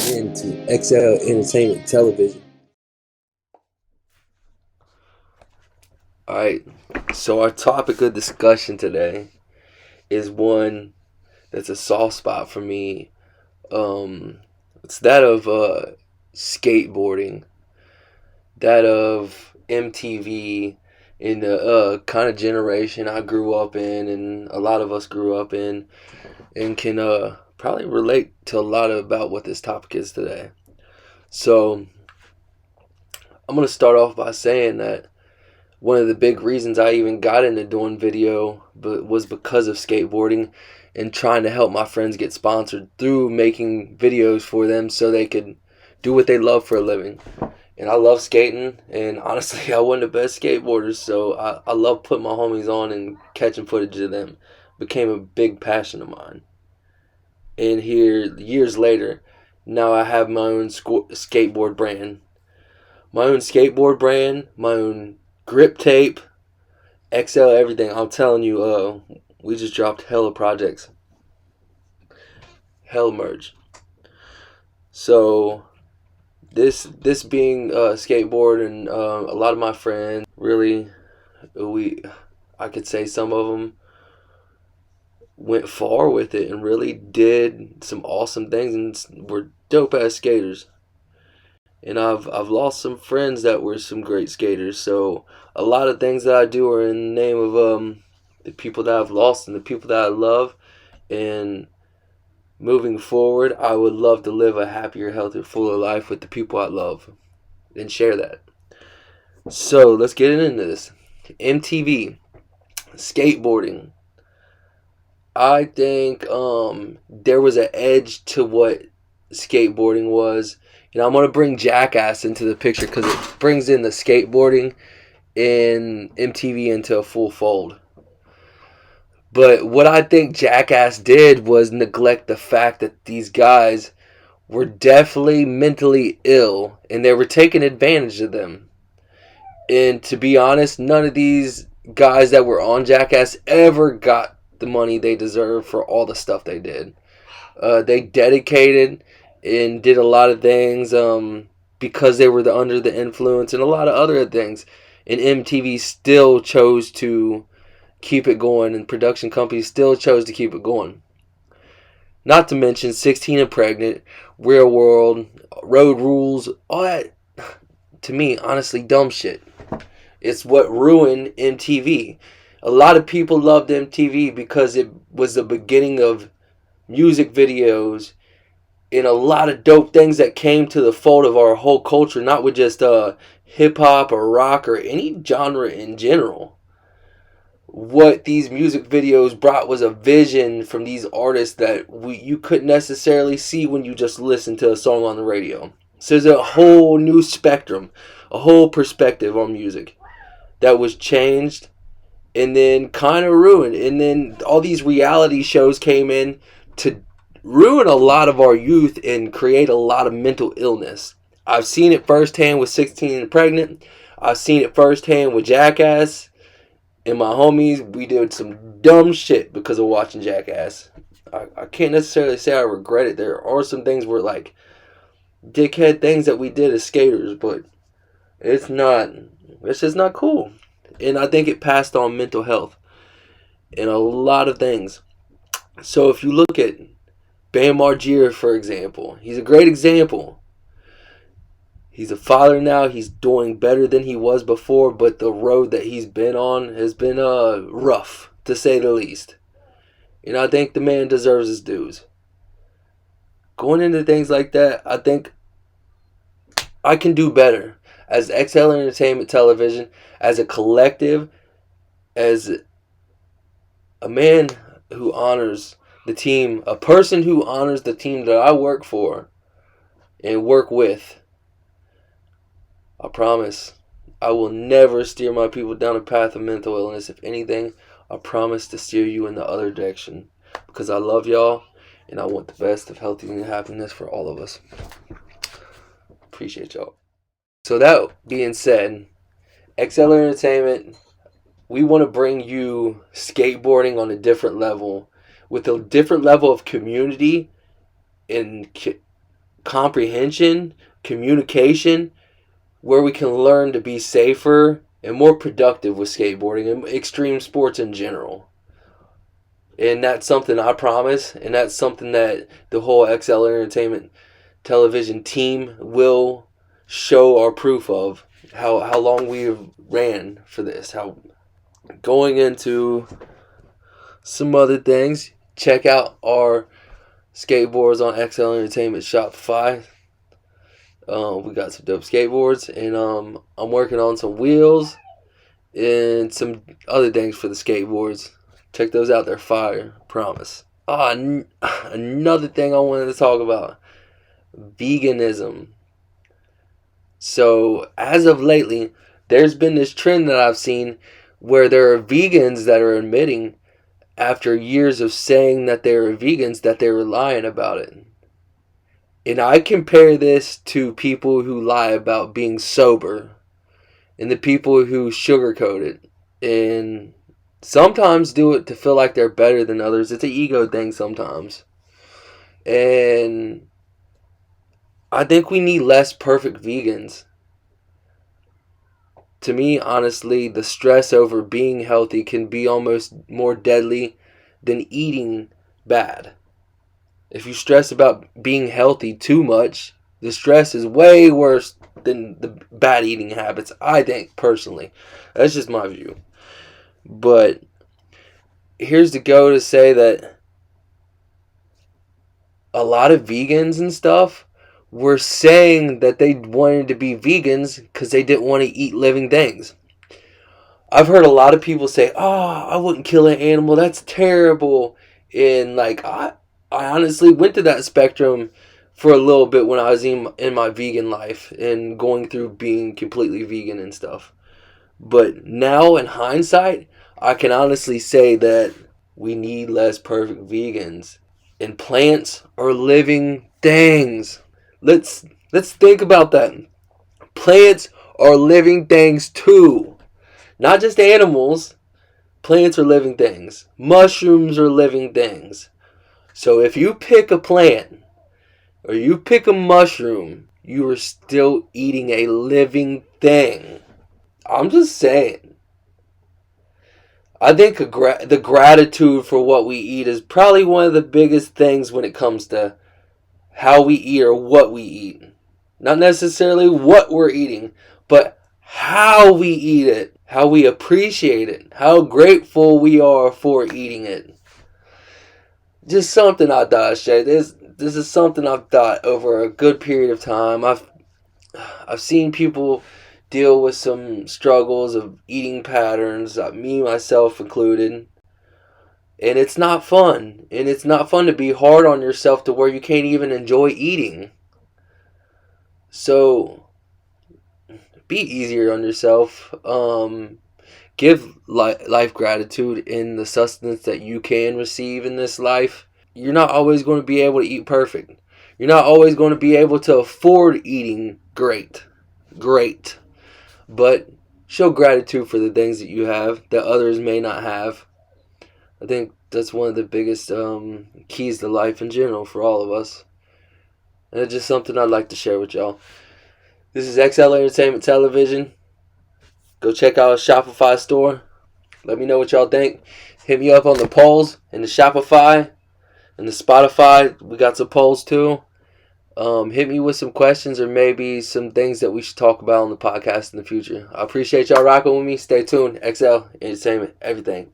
into XL Entertainment Television. Alright, so our topic of discussion today is one that's a soft spot for me. It's that of skateboarding, that of MTV, in the kind of generation I grew up in, and a lot of us grew up in, and can probably relate to a lot about what this topic is today. So I'm gonna start off by saying that one of the big reasons I even got into doing video was because of skateboarding and trying to help my friends get sponsored through making videos for them so they could do what they love for a living. And I love skating, and honestly, I wasn't the best skateboarder, so I love putting my homies on and catching footage of them. Became a big passion of mine. And here, years later, now I have my own skateboard brand. My own skateboard brand, my own grip tape, XL everything. I'm telling you, we just dropped hella projects. Hell merge. So this being skateboard, and a lot of my friends, really, I could say some of them went far with it and really did some awesome things and were dope ass skaters. And I've lost some friends that were some great skaters. So a lot of things that I do are in the name of the people that I've lost and the people that I love. And moving forward, I would love to live a happier, healthier, fuller life with the people I love and share that. So let's get into this. MTV, skateboarding. I think there was an edge to what skateboarding was. You know, I'm going to bring Jackass into the picture because it brings in the skateboarding and MTV into a full fold. But what I think Jackass did was neglect the fact that these guys were definitely mentally ill and they were taking advantage of them. And to be honest, none of these guys that were on Jackass ever got the money they deserved for all the stuff they did. They dedicated and did a lot of things because they were under the influence and a lot of other things. And MTV still chose to keep it going, and production companies still chose to keep it going. Not to mention 16 and Pregnant, Real World, Road Rules, all that, to me, honestly, dumb shit. It's what ruined MTV. A lot of people loved MTV because it was the beginning of music videos and a lot of dope things that came to the fold of our whole culture, not with just hip hop or rock or any genre in general. What these music videos brought was a vision from these artists that you couldn't necessarily see when you just listened to a song on the radio. So there's a whole new spectrum, a whole perspective on music that was changed and then kind of ruined. And then all these reality shows came in to ruin a lot of our youth and create a lot of mental illness. I've seen it firsthand with 16 and Pregnant. I've seen it firsthand with Jackass. And my homies, we did some dumb shit because of watching Jackass. I can't necessarily say I regret it. There are some things where, like, dickhead things that we did as skaters, but it's just not cool. And I think it passed on mental health and a lot of things. So if you look at Bam Margera, for example, he's a great example. He's a father now. He's doing better than he was before, but the road that he's been on has been rough, to say the least. And I think the man deserves his dues. Going into things like that, I think I can do better. As XL Entertainment Television, as a collective, as a man who honors the team, a person who honors the team that I work for and work with, I promise I will never steer my people down a path of mental illness. If anything, I promise to steer you in the other direction because I love y'all and I want the best of health and happiness for all of us. Appreciate y'all. So that being said, XL Entertainment, we want to bring you skateboarding on a different level, with a different level of community and comprehension, communication, where we can learn to be safer and more productive with skateboarding and extreme sports in general. And that's something I promise, and that's something that the whole XL Entertainment television team will show our proof of how long we've ran for this. How going into some other things, check out our skateboards on XL Entertainment Shopify. We got some dope skateboards, and I'm working on some wheels and some other things for the skateboards. Check those out, they're fire, promise. Another thing I wanted to talk about, veganism. So as of lately, there's been this trend that I've seen where there are vegans that are admitting, after years of saying that they were vegans, that they were lying about it. And I compare this to people who lie about being sober and the people who sugarcoat it and sometimes do it to feel like they're better than others. It's an ego thing sometimes. And I think we need less perfect vegans. To me, honestly, the stress over being healthy can be almost more deadly than eating bad. If you stress about being healthy too much, the stress is way worse than the bad eating habits, I think, personally. That's just my view. But here's the go to say that a lot of vegans and stuff were saying that they wanted to be vegans because they didn't want to eat living things. I've heard a lot of people say, I wouldn't kill an animal, that's terrible. And I honestly went to that spectrum for a little bit when I was in my vegan life and going through being completely vegan and stuff. But now in hindsight, I can honestly say that we need less perfect vegans. And plants are living things. Let's think about that. Plants are living things too. Not just animals. Plants are living things. Mushrooms are living things. So if you pick a plant or you pick a mushroom, you are still eating a living thing. I'm just saying. I think the gratitude for what we eat is probably one of the biggest things when it comes to how we eat or what we eat. Not necessarily what we're eating, but how we eat it, how we appreciate it, how grateful we are for eating it. Just something I thought I'd share. This is something I've thought over a good period of time. I've seen people deal with some struggles of eating patterns, me myself included. And it's not fun. And it's not fun to be hard on yourself to where you can't even enjoy eating. So be easier on yourself. Give life gratitude in the sustenance that you can receive in this life. You're not always going to be able to eat perfect. You're not always going to be able to afford eating great. But show gratitude for the things that you have that others may not have. I think that's one of the biggest keys to life in general for all of us. And it's just something I'd like to share with y'all. This is XL Entertainment Television. Go check out our Shopify store. Let me know what y'all think. Hit me up on the polls in the Shopify and the Spotify. We got some polls too. Hit me with some questions or maybe some things that we should talk about on the podcast in the future. I appreciate y'all rocking with me. Stay tuned. XL Entertainment. Everything.